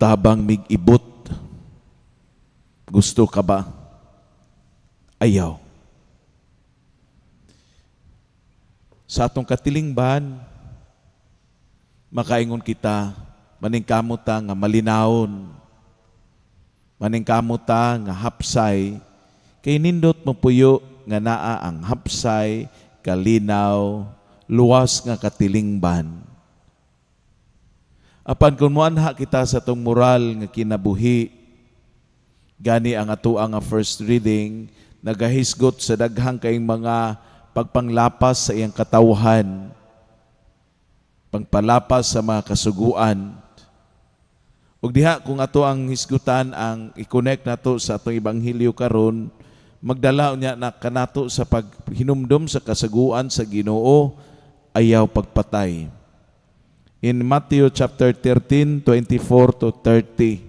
tabang mig-ibot. Gusto ka ba? Ayaw. Sa atong katilingban, makaingon kita, maningkamot ta nga malinawon, maningkamot ta nga hapsay, kay nindot mapuyo nga naa ang hapsay, kalinaw, luwas nga katilingban. Apan kung muanha kita sa tong moral nga kinabuhi, gani ang atoa nga first reading, nagahisgot sa daghang kayong mga pagpanglapas sa iyang katawhan, pagpalapas sa mga kasuguan. Ug diha kung ato ang hisgutan ang i-connect nato sa atong ebanghelyo karon, magdala niya na kanato sa paghinumdom sa kasaguan sa Ginoo, ayaw pagpatay. In Matthew chapter 13, 24 to 30,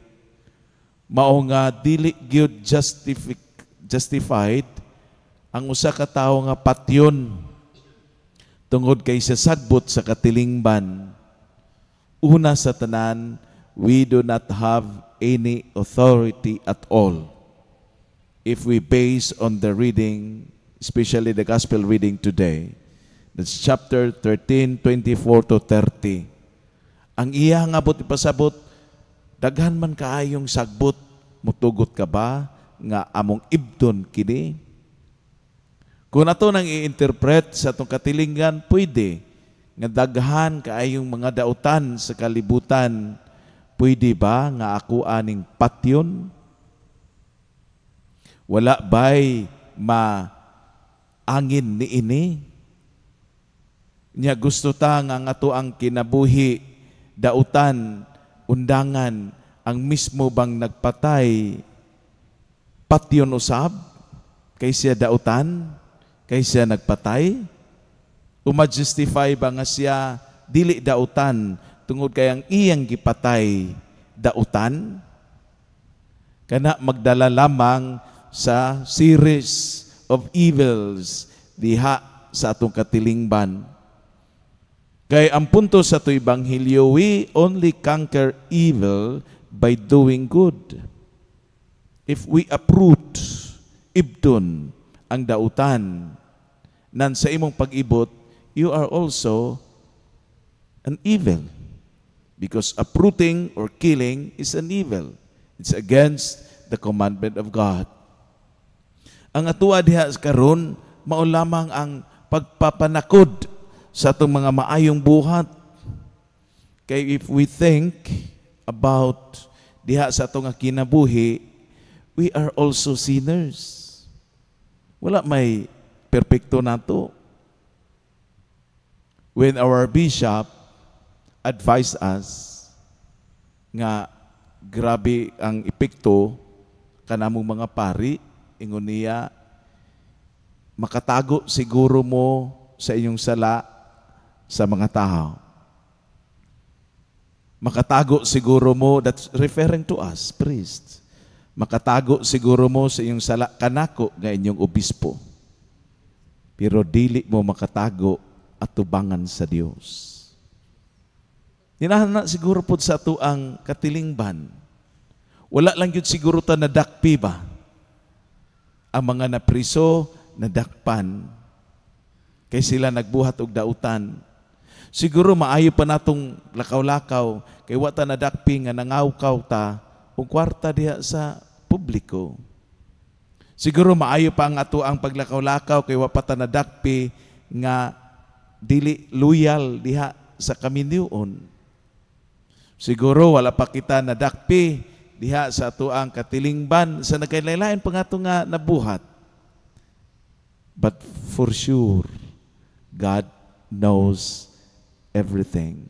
mao nga dili gyud justified ang usa ka tawo nga patyon tungod kay sa sagbot sa katilingban. Una sa tanan, we do not have any authority at all. If we base on the reading, especially the gospel reading today, that's chapter 13, 24 to 30. Ang iya nga abot ipasabot, daghan man kaayong sagbot, mutugot ka ba nga among ibton kini? Kung ato nang i-interpret sa atong katilingan, pwede nga daghan kaayong mga dautan sa kalibutan, pwede ba nga ako aning patyon? Wala ba'y maangin ni ini? Nya gusto ta nga ato ang kinabuhi, dautan, undangan, ang mismo bang nagpatay, patyon usab, kay siya dautan, kay siya nagpatay? Uma-justify ba nga siya dili dautan, tungod kay ang iyang gipatay, dautan? Kana magdala lamang sa series of evils diha sa atong katilingban. Kay ang punto sa ito ebanghelyo, we only conquer evil by doing good. If we uproot, ibton, ang dautan, nan sa imong pag-ibot, you are also an evil. Because uprooting or killing is an evil. It's against the commandment of God. Ang atuwa diha karon, mao lamang ang pagpapanakod sa atong mga maayong buhat. Kay if we think about diha sa atong kinabuhi, we are also sinners. Wala may perpekto nato. When our bishop advised us nga grabe ang epekto kanamong mga pari, ingon niya, makatago siguro mo sa inyong sala sa mga tao. Makatago siguro mo, that's referring to us, priests. Makatago siguro mo sa iyong sala, kanako nga inyong obispo. Pero dili mo makatago at tubangan sa Dios. Hinahana siguro po sa ito ang katilingban. Wala lang yun siguro ta nadakpi ba? Ang mga napriso, nadakpan. Kay sila nagbuhat og dautan. Siguro maayo pa natong lakaw-lakaw kay wata nadakpi nga nangawkaw ta og kwarta diha sa publiko. Siguro maayo pa ang ato ang paglakaw-lakaw kay wa pa ta nadakpi nga dili loyal diha sa kaminyoon. Siguro wala pa kita nadakpi diha sa ato ang katilingban sa nagkailain pa nga nga nabuhat. But for sure, God knows everything.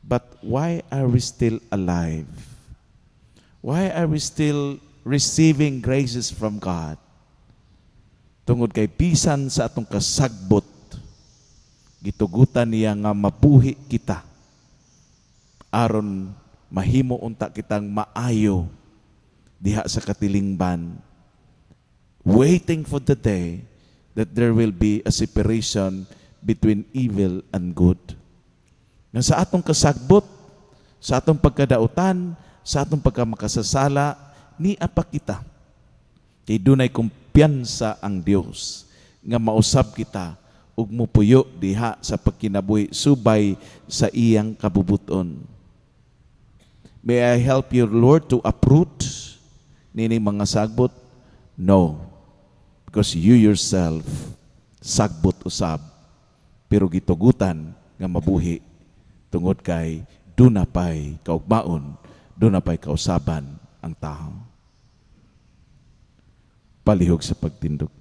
But why are we still alive? Why are we still receiving graces from God? Tungod kay bisan sa atong kasagbot, gitugutan niya nga mabuhi kita aron mahimo unta kitang maayo diha sa katilingban, waiting for the day that there will be a separation between evil and good. Nga sa atong kasagbot, sa atong pagkadautan, sa atong pagkamakasasala, ni apa kita. Kay dunay kumpiyansa ang Dios nga mausab kita ug mupuyo diha sa pagkinabuhi subay sa iyang kabubuton. May I help you, Lord, to uproot nini mga sagbot? No. Because you yourself sagbot usab pero gitugutan nga mabuhi tungod kay dunapay kaugmaon, dunapay kausaban ang tao. Palihog sa pagtindog.